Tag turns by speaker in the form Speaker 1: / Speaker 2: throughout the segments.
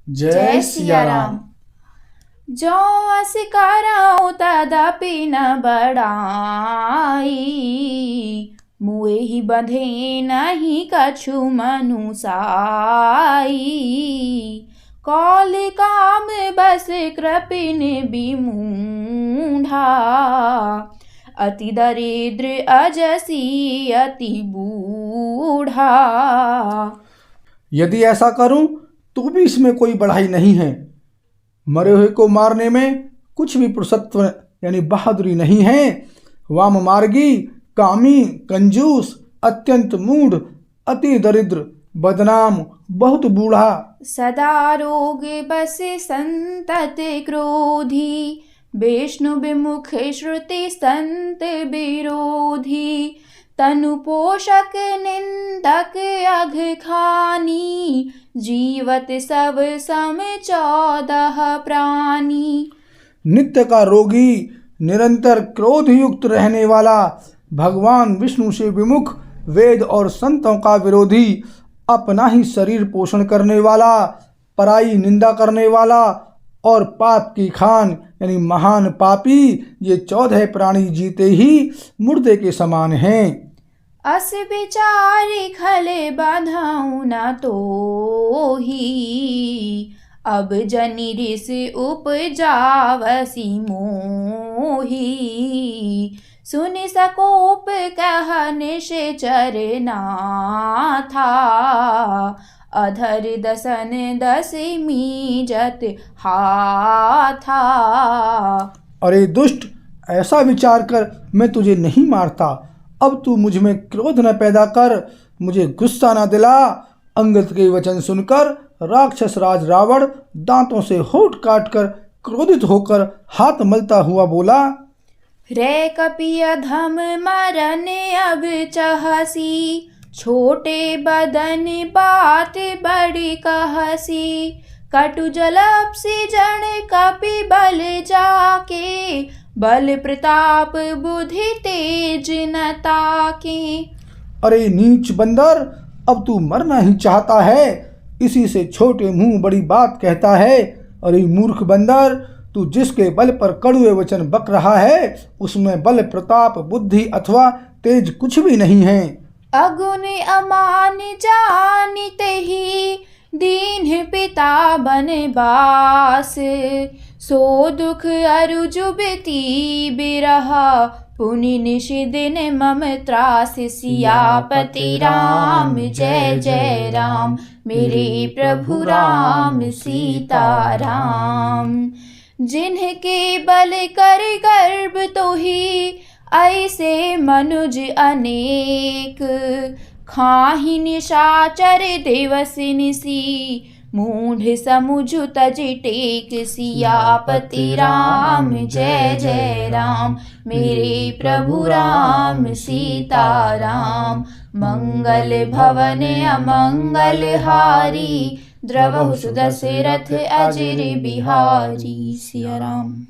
Speaker 1: जय सिया राम।
Speaker 2: जो अस कराऊं तदपि न बढ़ाई, मुए ही बंधे नहीं कछु मनुसाई। कौल काम बस कृपिन बिमूढ़ा, अति दरिद्र अजसी अति बूढ़ा।
Speaker 1: यदि ऐसा करूं तो भी इसमें कोई बढ़ाई नहीं है। मरे हुए को मारने में कुछ भी पुरुषत्व यानी बहादुरी नहीं है। वाम मार्गी, कामी, कंजूस, अत्यंत मूढ़, अति दरिद्र, बदनाम, बहुत बूढ़ा।
Speaker 2: सदा रोग बस संतत क्रोधी, विष्णु विमुख श्रुति संत विरोधी। तनु पोषक निंदक अघ खानी, जीवत सब सम 14 प्राणी।
Speaker 1: नित्य का रोगी, निरंतर क्रोध युक्त रहने वाला, भगवान विष्णु से विमुख, वेद और संतों का विरोधी, अपना ही शरीर पोषण करने वाला, पराई निंदा करने वाला और पाप की खान यानी महान पापी। ये 14 प्राणी जीते ही मुर्दे के समान हैं।
Speaker 2: अस विचारि खले बाधाऊं न तो ही, अब जनि रिस उपजावसी मोही। सुन सकोप कह निश्चर नाथा, अधर दसन दसमी जत हाथा।
Speaker 1: अरे दुष्ट, ऐसा विचार कर मैं तुझे नहीं मारता। अब तू मुझ में क्रोध न पैदा कर, मुझे गुस्सा न दिला। अंगद के वचन सुनकर राक्षस राज रावण दांतों से होठ काटकर क्रोधित होकर हाथ मलता हुआ बोला,
Speaker 2: रे कपिय धम मरन अब चहसी, छोटे बदन बात बड़ी कहसी। कटु जलपसी जन कपि बल जाके, बल प्रताप बुद्धि तेज न ताके।
Speaker 1: अरे नीच बंदर, अब तू मरना ही चाहता है, इसी से छोटे मुंह बड़ी बात कहता है। अरे मूर्ख बंदर, तू जिसके बल पर कड़वे वचन बक रहा है, उसमें बल प्रताप बुद्धि अथवा तेज कुछ भी नहीं है।
Speaker 2: अगुन अमान जानिते ही, दीन पिता बनबास। सो दुख अरु जुबती बिरह, पुनि निश दिन मम त्रास। सियापति राम जय जय राम, मेरे प्रभु राम सीता राम। जिनके बल कर गर्भ तो ही, ऐसे मनुज अनेक। खाहि निशाचर दिवस निसी, मूढ़ समुझ तज टेक। सियापति राम जय जय राम, मेरे प्रभु राम सीता राम। मंगल भवन अमंगल हारी, द्रवहु सुदशरथ अजर बिहारी। सिया राम।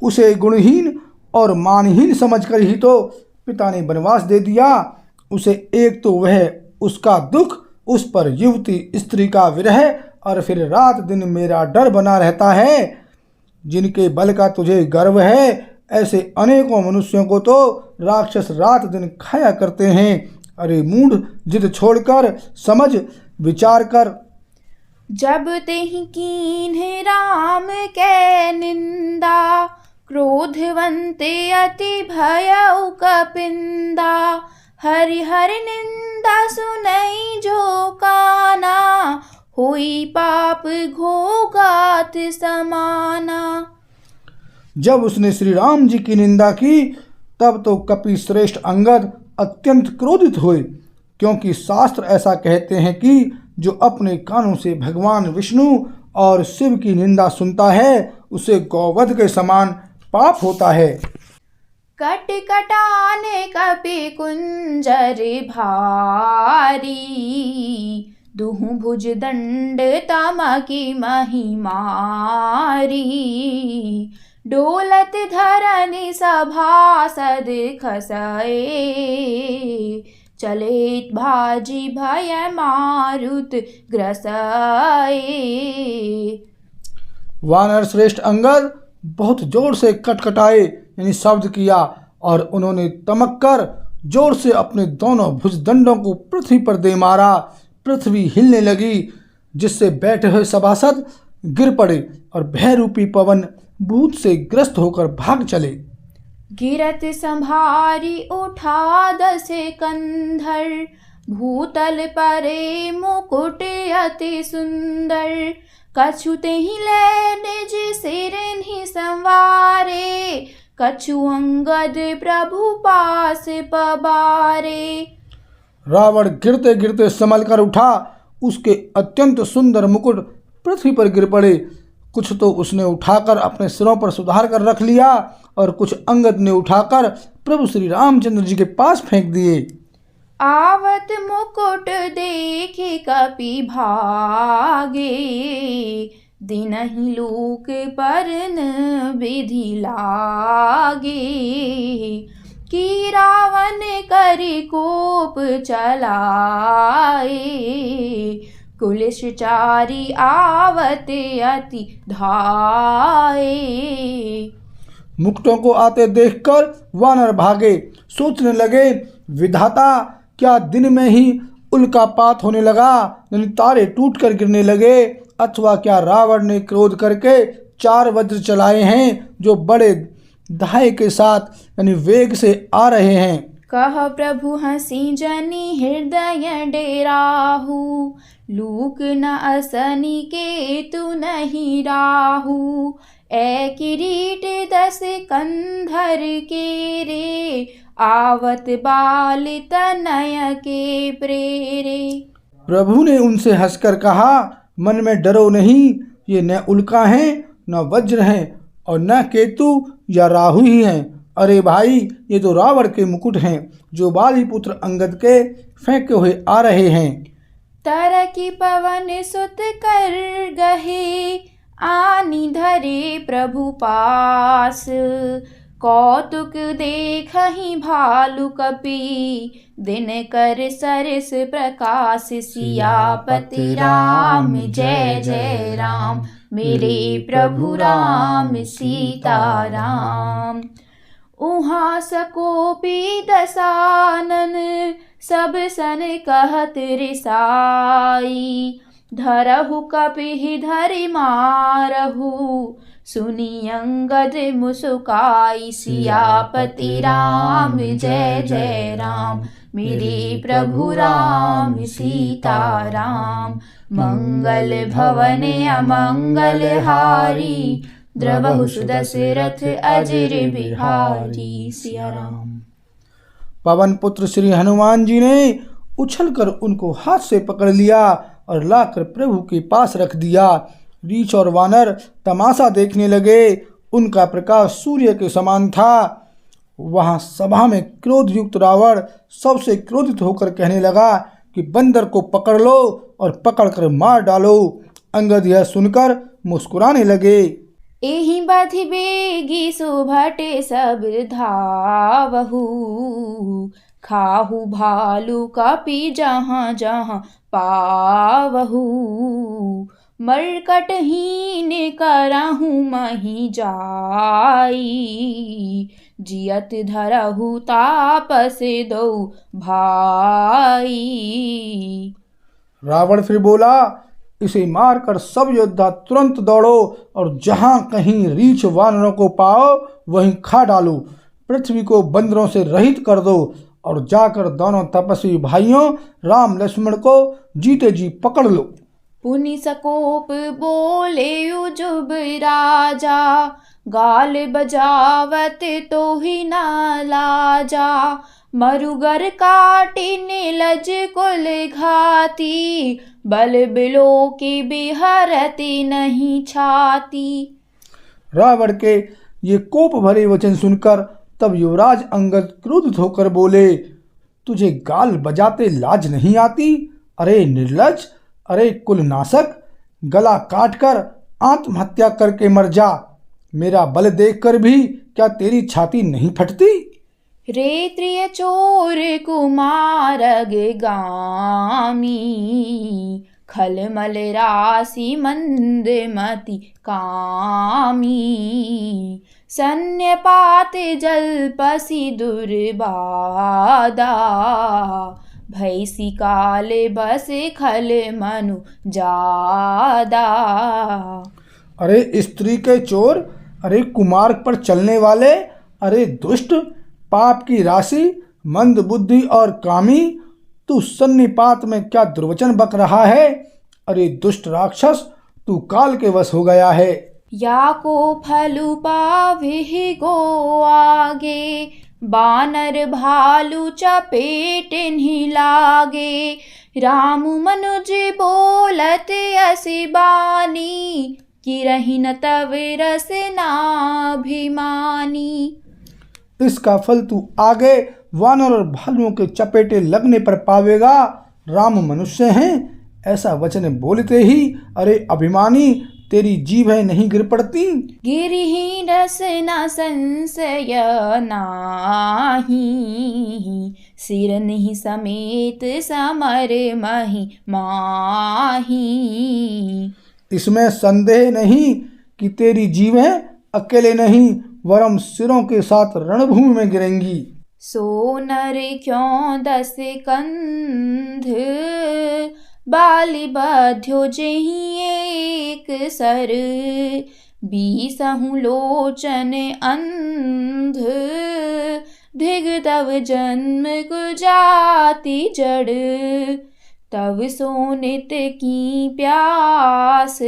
Speaker 1: उसे गुणहीन और मानहीन समझकर ही तो पिता ने वनवास दे दिया। उसे एक तो वह उसका दुख, उस पर युवती स्त्री का विरह, और फिर रात दिन मेरा डर बना रहता है। जिनके बल का तुझे गर्व है, ऐसे अनेकों मनुष्यों को तो राक्षस रात दिन खाया करते हैं। अरे मूढ़, जिद छोड़कर समझ विचार कर।
Speaker 2: जब तेहि कीन्ह राम कै निंदा, क्रोधवंते अति भयउ कपिंदा। हरि हरि निंदा सुनई जो काना, हुई पाप घोघात समाना।
Speaker 1: जब उसने श्री राम जी की निंदा की, तब तो कपि श्रेष्ठ अंगद अत्यंत क्रोधित हुए, क्योंकि शास्त्र ऐसा कहते हैं कि जो अपने कानों से भगवान विष्णु और शिव की निंदा सुनता है, उसे गौवध के समान पाप होता है।
Speaker 2: कट कटान कपि कुंजर भारी, दुहु भुज दंड तमकी महिमारी। डोलत धरनि सभासद खसए, चलेत भाजी भय मारुत ग्रसए।
Speaker 1: वानर श्रेष्ठ अंगद बहुत जोर से कटकटाए यानी शब्द किया और उन्होंने तमक कर जोर से अपने दोनों भुजदंडों को पृथ्वी पर दे मारा। पृथ्वी हिलने लगी जिससे बैठे हुए सभासद गिर पड़े और भयरूपी पवन भूत से ग्रस्त होकर भाग चले।
Speaker 2: गिरत संभारी उठा दस कंधर, भूतल परे मुकुट अति सुंदर। कछु तेहि लै निज सिरहि संवारे, कछु अंगद प्रभु पास पबारे।
Speaker 1: रावण गिरते गिरते संभल कर उठा, उसके अत्यंत सुंदर मुकुट पृथ्वी पर गिर पड़े। कुछ तो उसने उठाकर अपने सिरों पर सुधार कर रख लिया और कुछ अंगद ने उठाकर प्रभु श्री रामचंद्र जी के पास फेंक दिए।
Speaker 2: आवत मुकुट देखि कपि भागे, दिनहि लोक परन विधि लागे। कि रावण करि कोप चलाए, कुलिशचारी आवत अति धाये।
Speaker 1: मुकुटों को आते देखकर वानर भागे, सोचने लगे विधाता क्या दिन में ही उल्कापात होने लगा, यानी तारे टूट कर गिरने लगे, अथवा क्या रावण ने क्रोध करके 4 वज्र चलाए हैं जो बड़े धाय के साथ यानी वेग से आ रहे हैं।
Speaker 2: कह प्रभु हंसी जनि हृदय डेराहू, लूक न असनि केतु नहीं राहू। ए किरीट 10 कंधर के रे, आवत बाल तनय के प्रेरे।
Speaker 1: प्रभु ने उनसे हंसकर कहा मन में डरो नहीं, ये न उल्का हैं न वज्र हैं और न केतु या राहु ही हैं। अरे भाई ये तो रावण के मुकुट हैं जो बाली पुत्र अंगद के फेंके हुए आ रहे हैं।
Speaker 2: तरकी पवन सुत कर गहे, आनी धरे प्रभु पास। कौतुक देखहि भालु कपि, दिन कर सरस प्रकाश। सियापति राम जय जय राम, मेरे प्रभु राम सीताराम। उहाँ सकोपि दसानन, सब सन कहत रिसाई। धरहु कपिहि धरि मारहु, सुनि अंगद मुसुकाई। सियापति राम जय जय राम, मेरे प्रभु राम सीताराम। मंगल भवन अमंगल हारी, द्रवहु सुदशरथ अजर बिहारी। सिया राम।
Speaker 1: पवन पुत्र श्री हनुमान जी ने उछलकर उनको हाथ से पकड़ लिया और लाकर प्रभु के पास रख दिया। रीछ और वानर तमाशा देखने लगे। उनका प्रकाश सूर्य के समान था। वहाँ सभा में क्रोधयुक्त रावण सबसे क्रोधित होकर कहने लगा कि बंदर को पकड़ लो और पकड़कर मार डालो। अंगद यह सुनकर मुस्कुराने लगे।
Speaker 2: एहि बधि बेगी सुभटे सब धावहु, खाहु भालु कपि जहाँ जहाँ पावहु। मरकटहीन करहु मही जाई, जियत धरहु तापस दो भाई।
Speaker 1: रावण फिर बोला इसे मारकर सब योद्धा तुरंत दौड़ो और जहाँ कहीं रीछ वानरों को पाओ वहीं खा डालो। पृथ्वी को बंदरों से रहित कर दो और जाकर दोनों तपस्वी भाइयों राम लक्ष्मण को जीते जी पकड़ लो।
Speaker 2: पुनि सकोप बोले उजुब राजा, गाल बजावत तो ही न लाजा। मरुगर काटी नीलज कुल घाती, बल बिलो की बिहरती नहीं छाती।
Speaker 1: रावण के ये कोप भरे वचन सुनकर तब युवराज अंगद क्रोधित होकर बोले तुझे गाल बजाते लाज नहीं आती? अरे निर्लज, अरे कुलनाशक, गला काटकर आत्महत्या करके मर जा। मेरा बल देखकर भी क्या तेरी छाती नहीं फटती?
Speaker 2: रे त्रिय चोर कुमारग गामी खलमल राशि मंदमति कामी सन्यपात जल्पसि दुर्बाधा भैसी काल बस खल मनु जादा।
Speaker 1: अरे स्त्री के चोर, अरे कुमार्ग पर चलने वाले, अरे दुष्ट, पाप की राशि, मंद बुद्धि और कामी, तू सन्निपात में क्या दुर्वचन बक रहा है। अरे दुष्ट राक्षस, तू काल के वश हो गया है।
Speaker 2: या को फलु पाविहि गो आगे बानर भालू चपेट नहीं लागे राम मनुज बोलत असि बानी गिरहि न तव रसनाभिमानी।
Speaker 1: इसका फल तू आगे वानर और भालुओं के चपेटे लगने पर पावेगा। राम मनुष्य हैं ऐसा वचन बोलते ही अरे अभिमानी, तेरी जीभें नहीं गिर पड़ती।
Speaker 2: गिरिहि रसना संशय नाही सिर नहीं समेत समर मही माही।
Speaker 1: इसमें संदेह नहीं कि तेरी जीभें अकेले नहीं वरम सिरों के साथ रणभूमि में गिरेंगी।
Speaker 2: सो नर क्यों दस कंध बाली बध्यो जेहि एक सर बीसहु लोचन अंध धिग तव जन्म गुजाति जड़ तव सोनित की प्यास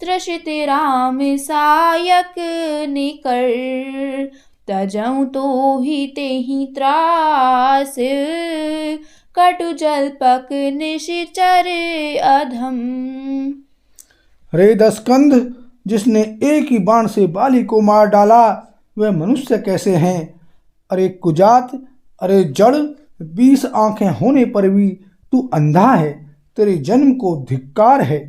Speaker 2: तृषित राम सायक निकर तजऊ तो ही तेहि त्रास कटु जल्पक निशिचर अधम।
Speaker 1: रे दसकंध, जिसने एक ही बाण से बाली को मार डाला वह मनुष्य कैसे हैं। अरे कुजात, अरे जड़, 20 आंखें होने पर भी तू अंधा है, तेरे जन्म को धिक्कार है।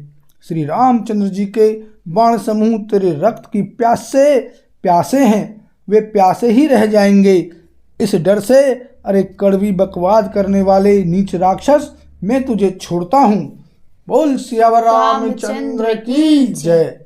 Speaker 1: श्री रामचंद्र जी के बाण समूह तेरे रक्त की प्यास से प्यासे हैं, वे प्यासे ही रह जाएंगे। इस डर से अरे कड़वी बकवाद करने वाले नीच राक्षस, मैं तुझे छोड़ता हूँ। बोल सियावर रामचंद्र की जय।